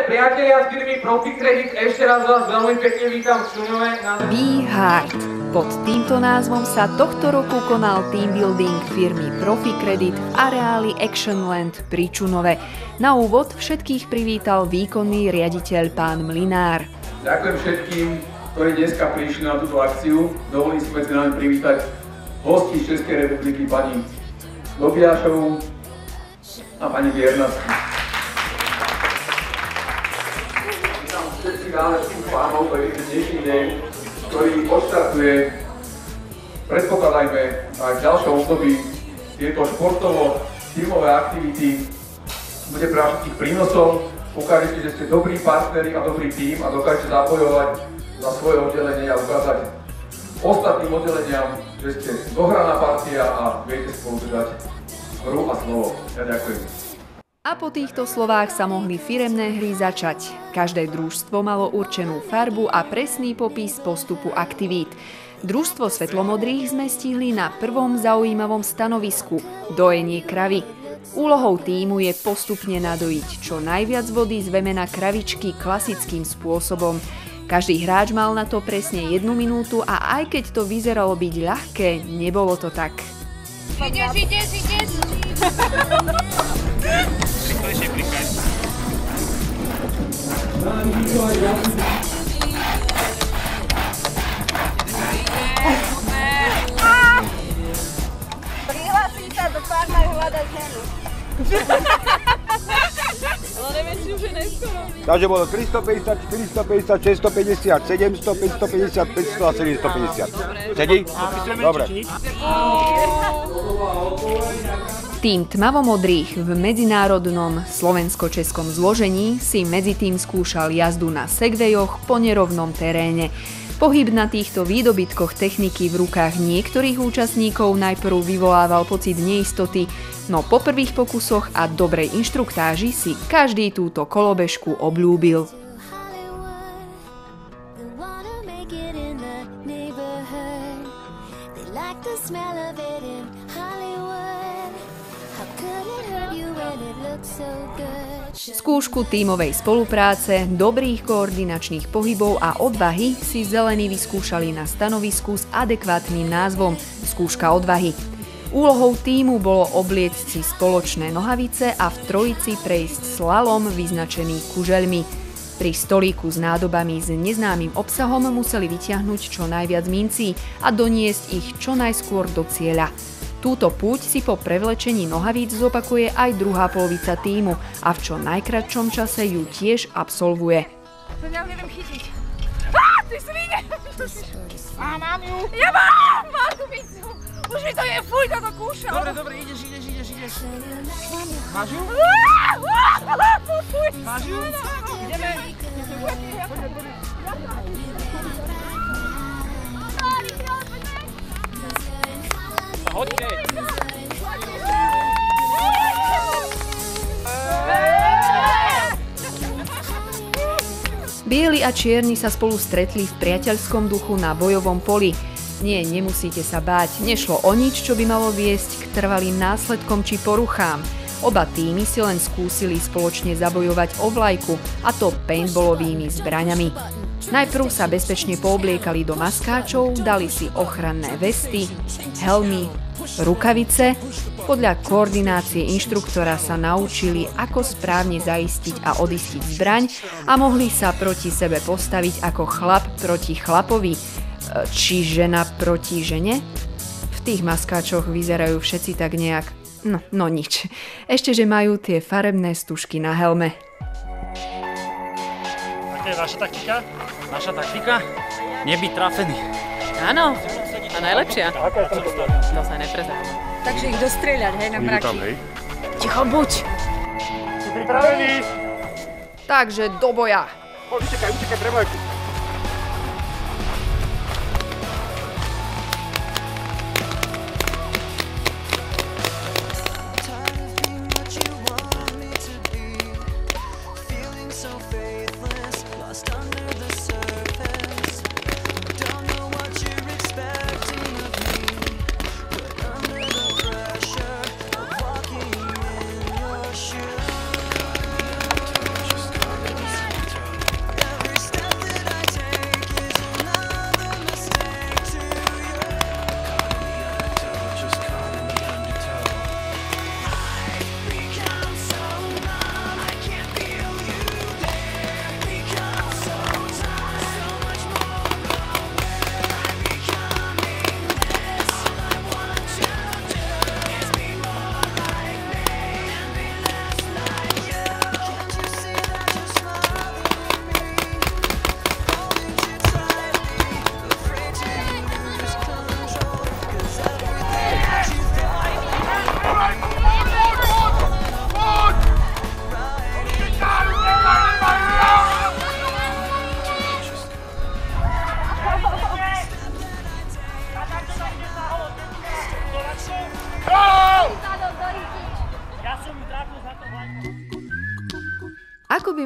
priatelia z firmy Profikredit, ešte raz vás veľmi pekne vítam v Čuňove. Be Hard. Pod týmto názvom sa tohto roku konal team building firmy Profikredit v areáli Actionland pri Čunove. Na úvod všetkých privítal výkonný riaditeľ pán Mlynár. Ďakujem všetkým, ktorí dneska prišli na túto akciu. Dovolím si medzi nami privítať hostí z Českej republiky pani Dobiašovú a pani Biernacku. Všetci náležitých pánov, to je dnešný deň, ktorý odštartuje, predpokladajme, aj v ďalšom období tieto športovo-tímové aktivity. Bude pre vás všetkých prínosom, ukážete, že ste dobrí partneri a dobrý tím a dokážete zabojovať za svoje oddelenie a ukázať ostatným oddeleniam, že ste dohraná partia a viete spolu držať hru a slovo. Ja ďakujem. A po týchto slovách sa mohli firemné hry začať. Každé družstvo malo určenú farbu a presný popis postupu aktivít. Družstvo svetlomodrých sme stihli na prvom zaujímavom stanovisku – dojenie kravy. Úlohou tímu je postupne nadojiť čo najviac vody z vemena kravičky klasickým spôsobom. Každý hráč mal na to presne 1 minútu a aj keď to vyzeralo byť ľahké, nebolo to tak. Ideš. Rýchlejšie klikaj. Prihlásim sa do farma hľadať ženu. Ale neviem, či už je neskoro. Takže bolo 350, 450, 650, 700, 550, 500 a 750. Sedí? Dobre. Tým tmavomodrých v medzinárodnom slovensko-českom zložení si medzitým skúšal jazdu na segwayoch po nerovnom teréne. Pohyb na týchto výdobytkoch techniky v rukách niektorých účastníkov najprv vyvolával pocit neistoty, no po prvých pokusoch a dobrej inštruktáži si každý túto kolobežku obľúbil. Skúšku tímovej spolupráce, dobrých koordinačných pohybov a odvahy si zelení vyskúšali na stanovisku s adekvátnym názvom Skúška odvahy. Úlohou tímu bolo obliecť si spoločné nohavice a v trojici prejsť slalom vyznačený kužeľmi. Pri stolíku s nádobami s neznámym obsahom museli vyťahnuť čo najviac mincí a doniesť ich čo najskôr do cieľa. Túto púť si po prevlečení nohavíc zopakuje aj druhá polovica tímu a v čo najkratšom čase ju tiež absolvuje. To ja neviem chytiť. Ty svine! Mám ju! Ja mám tú mincu! Už mi to je, fuj, toto kúšal! Dobre, ideš. Máš ju? Fuj! Máš ju? Ideme! Hoďte! Bieli a čierni sa spolu stretli v priateľskom duchu na bojovom poli. Nie, nemusíte sa báť, nešlo o nič, čo by malo viesť k trvalým následkom či poruchám. Oba týmy si len skúsili spoločne zabojovať o vlajku, a to paintballovými zbraňami. Najprv sa bezpečne poobliekali do maskáčov, dali si ochranné vesty, helmy, rukavice. Podľa koordinácie inštruktora sa naučili, ako správne zaistiť a odistiť zbraň a mohli sa proti sebe postaviť ako chlap proti chlapovi, či žena proti žene. V tých maskáčoch vyzerajú všetci tak nejak, no nič. Ešte, že majú tie farebné stužky na helme. Aká je vaša taktika? Naša taktika? Nebyť trafený. Áno, a najlepšia. To sa nepreznáva. Takže ich dostrieľať, hej, na mraky. Ticho buď! Si pripravený? Takže do boja! Utekaj, pre vlajku.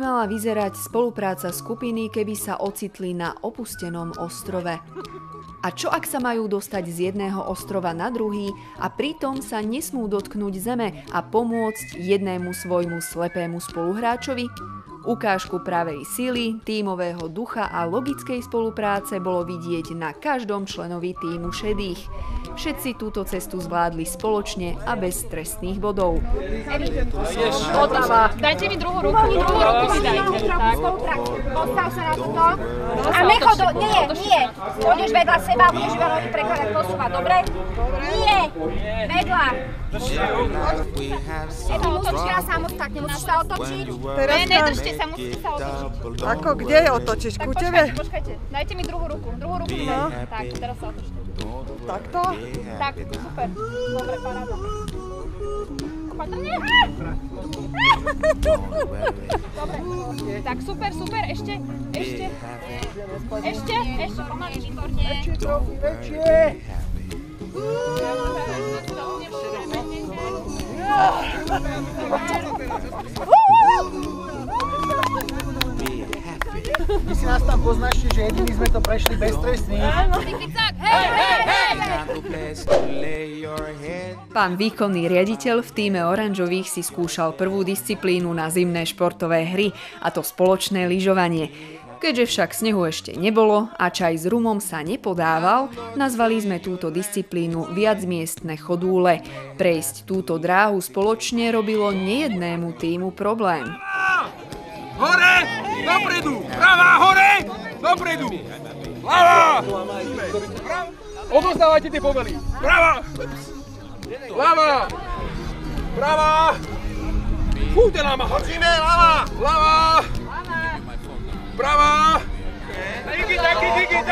mala vyzerať spolupráca skupiny, keby sa ocitli na opustenom ostrove? A čo ak sa majú dostať z jedného ostrova na druhý a pritom sa nesmú dotknúť zeme a pomôcť jednému svojmu slepému spoluhráčovi? Ukážku pravej sily, tímového ducha a logickej spolupráce bolo vidieť na každom členovi tímu šedých. Všetci túto cestu zvládli spoločne a bez trestných bodov. Dajte mi druhú ruku mi dajte. Postav sa na toto. A necho do... Nie. Pôjdeš vedľa seba, budeš iba nohy prekladať, posúvať, dobre? Nie. Vedľa. Evi, musíš teraz samostatne, musíš sa otočiť. Nedržte sa, musíte sa otočiť. Ako, kde otočíš? Ku tebe? Počkajte, dajte mi druhú ruku mi dajte. Tak, teraz sa otočte. Takto? Tak, super. Dobre, paráda. Opatrne. Dobre, tak super, ešte, pomaly, výborne. Väčšie. Ty si nás tam poznáš, že jediní sme to prešli bez trestných. Pán výkonný riaditeľ v tíme oranžových si skúšal prvú disciplínu na zimné športové hry, a to spoločné lyžovanie. Keďže však snehu ešte nebolo a čaj s rumom sa nepodával, nazvali sme túto disciplínu viacmiestne chodúle. Prejsť túto dráhu spoločne robilo nejednému tímu problém. Hore, dopredu, pravá, hore, dopredu, ľavá, odozdávajte tie povely, pravá, ľavá, pravá, fúte láma, hočíme, ľavá, pravá, díky, tak, hej, díky,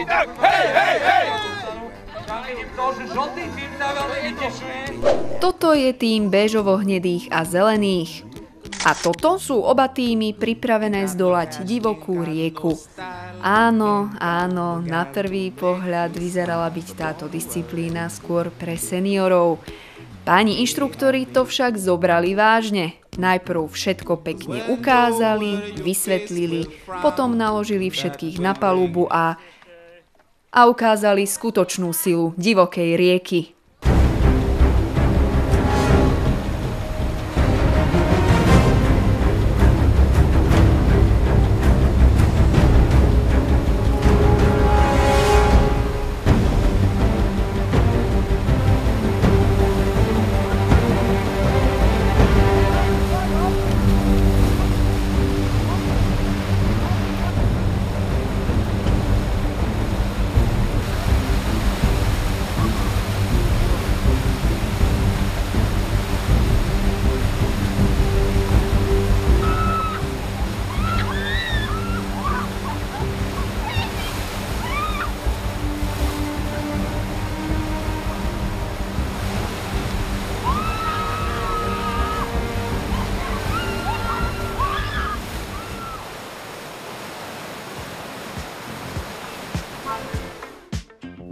tak, hej. Toto je tým béžovo-hnedých a zelených. A toto sú oba tímy pripravené zdolať divokú rieku. Áno, na prvý pohľad vyzerala byť táto disciplína skôr pre seniorov. Páni inštruktori to však zobrali vážne. Najprv všetko pekne ukázali, vysvetlili, potom naložili všetkých na palubu a ukázali skutočnú silu divokej rieky.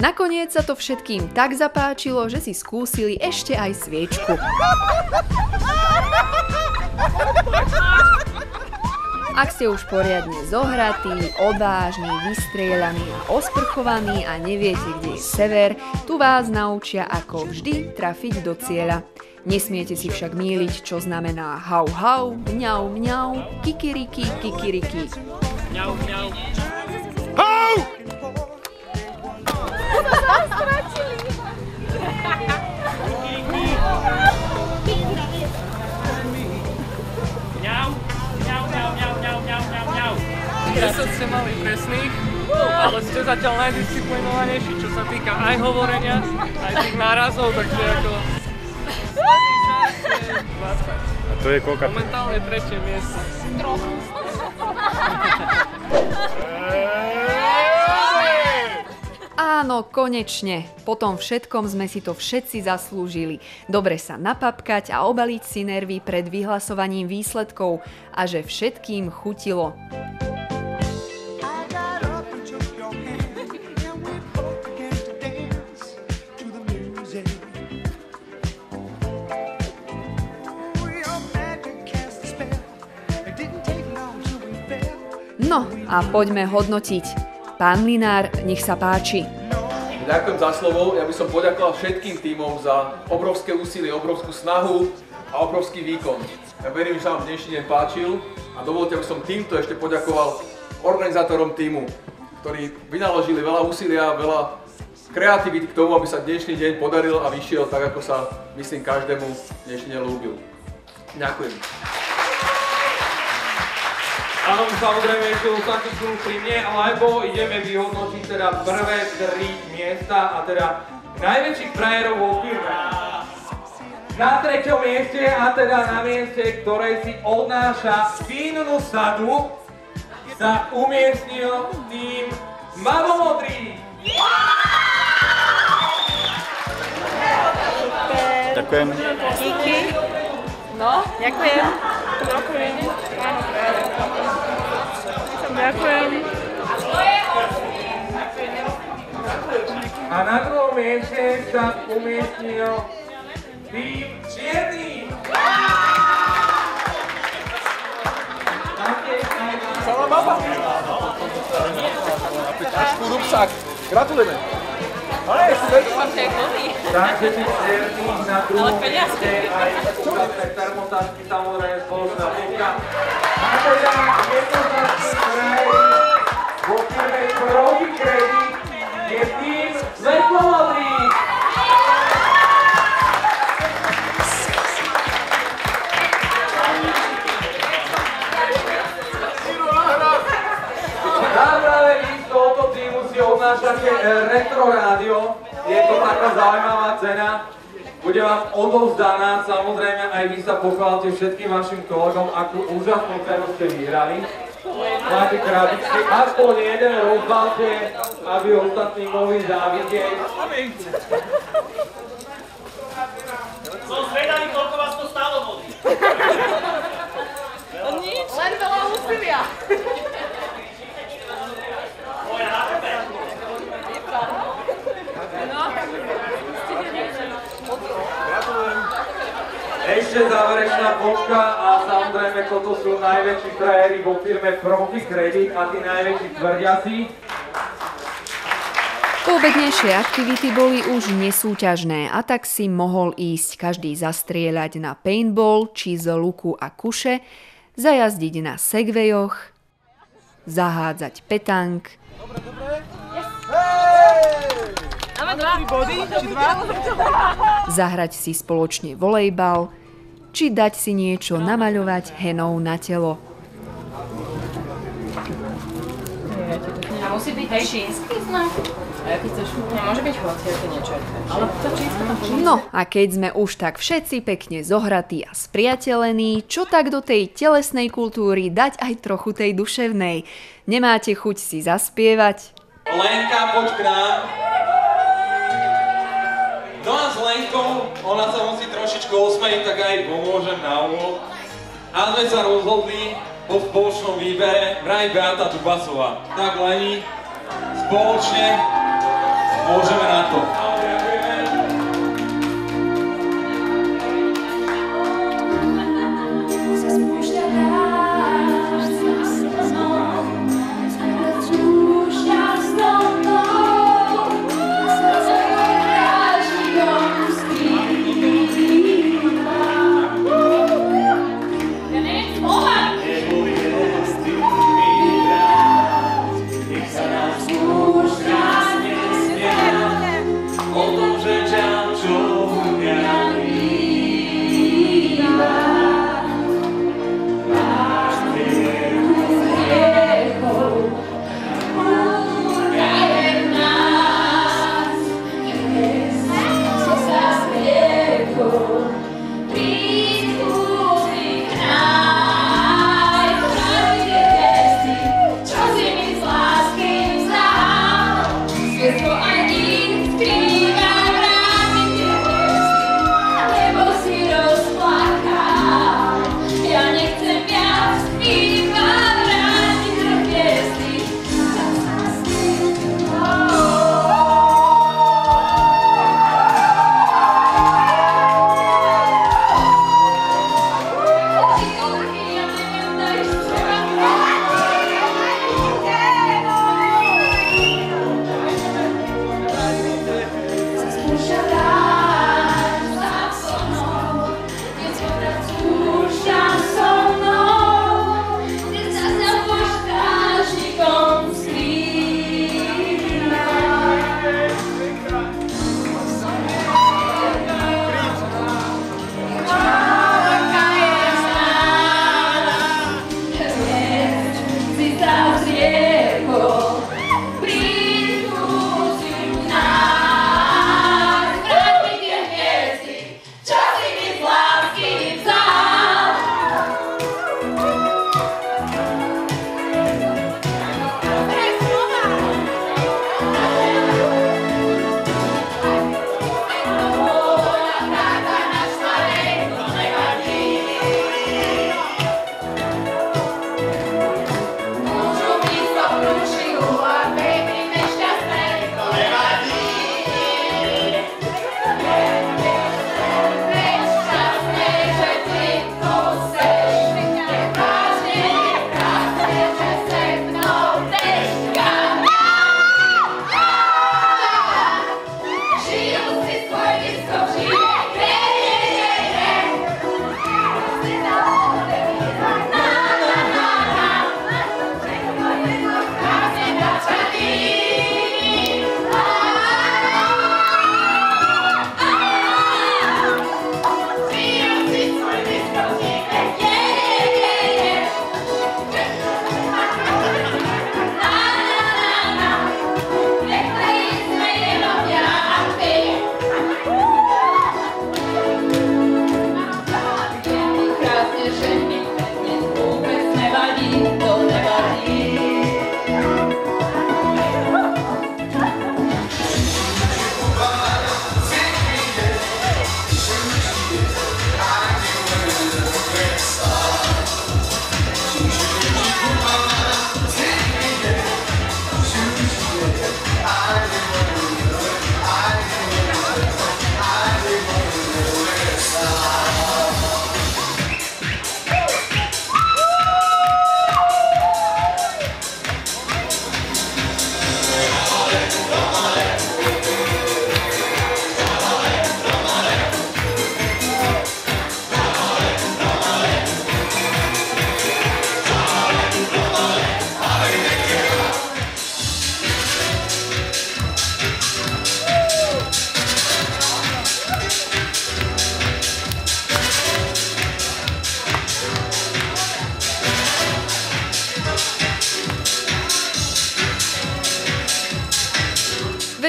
Nakoniec sa to všetkým tak zapáčilo, že si skúsili ešte aj sviečku. Ak ste už poriadne zohratí, odvážni, vystrieľaní a osprchovaní a neviete, kde je sever, tu vás naučia ako vždy trafiť do cieľa. Nesmiete si však mýliť, čo znamená hau hau, mňau mňau, kikiriki kikiriki. Mňau mňau. Hau! Teraz ste mali presných, ale ste zatiaľ najdisciplinovanejší, čo sa týka aj hovorenia, aj tých nárazov, takže ako... Sledný čas je 20. A to je koľka? Momentálne 3. miesto. Trochu. Áno, konečne. Po tom všetkom sme si to všetci zaslúžili. Dobre sa napapkať a obaliť si nervy pred vyhlasovaním výsledkov a že všetkým chutilo. No a poďme hodnotiť. Pán Mlynár, nech sa páči. Ďakujem za slovo. Ja by som poďakoval všetkým tímom za obrovské úsilie, obrovskú snahu a obrovský výkon. Ja verím, že sa vám dnešný deň páčil a dovolte, aby som týmto ešte poďakoval organizátorom tímu, ktorí vynaložili veľa úsilia, veľa kreativity k tomu, aby sa dnešný deň podaril a vyšiel tak, ako sa, myslím, každému dnešný deň ľúbil. Ďakujem. Áno, samozrejme, ešte ostaňte tu pri mne, lebo ideme vyhodnotiť teda prvé 3 miesta a teda najväčších frajerov vo firme. Na 3. mieste a teda na mieste, ktoré si odnáša vínnú sadu, sa umiestnil tým Mavomodrý. Ďakujem. Díky. No, ďakujem. Ďakujem. Ďakujem. A na 2. mieste sa umiestnil tým Čierny. Sama baba. Trošku rúbsak. Gratulujeme. Ale Takže tí Čierny na 2. mieste aj úžasné termotáčky, samozrejme spoločná fúka. A teda jednoznačný frajer vo firme Profi Credit je tým Svetlomodrý. Práve vy z tohoto týmu si odnášate Retro Rádio. Je to taká zaujímavá cena. Bude vám odovzdaná, samozrejme aj vy sa pochválte všetkým vašim kolegom, akú úžasnú cenu ste vyhrali. Máte krabičky, aspoň jeden rozbalte, aby ostatní mohli závidieť. Som zvedavý, koľko vás to stálo vody. Nič, len veľa úsilia. Moja na tebe. No. Ešte záverečná počka a samozrejme toto sú najväčší frajery vo firme Profi Credit a tí najväčší tvrdiaci. Poobednejšie aktivity boli už nesúťažné a tak si mohol ísť každý zastrieľať na paintball či z luku a kuše, zajazdiť na segwayoch, zahádzať petank, zahrať si spoločne volejbal, či dať si niečo namaľovať henou na telo. A musí byť čínsky znak? Nemôže byť hociaké niečo. Ale to čínsko tam bude. No a keď sme už tak všetci pekne zohratí a spriateľení, čo tak do tej telesnej kultúry dať aj trochu tej duševnej? Nemáte chuť si zaspievať? Lenka, poď k nám. No a s Lenkou, ona sa musí trošičku osmejiť, tak aj pomôžem na úvod. A sme sa rozhodli po spoločnom výbere vraj Beata Dubasová. Tak Leni, spoločne môžeme na to.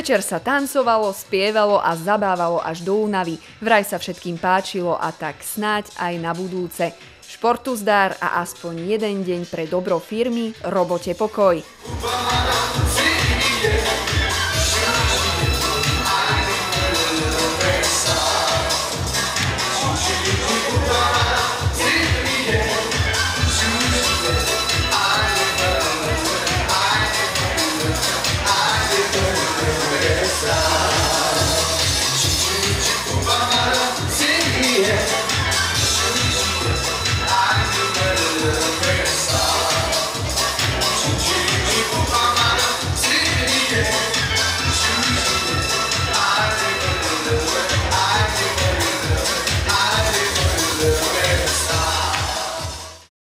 Večer sa tancovalo, spievalo a zabávalo až do únavy. Vraj sa všetkým páčilo a tak snáď aj na budúce. Športu zdar a aspoň jeden deň pre dobro firmy, robote pokoj.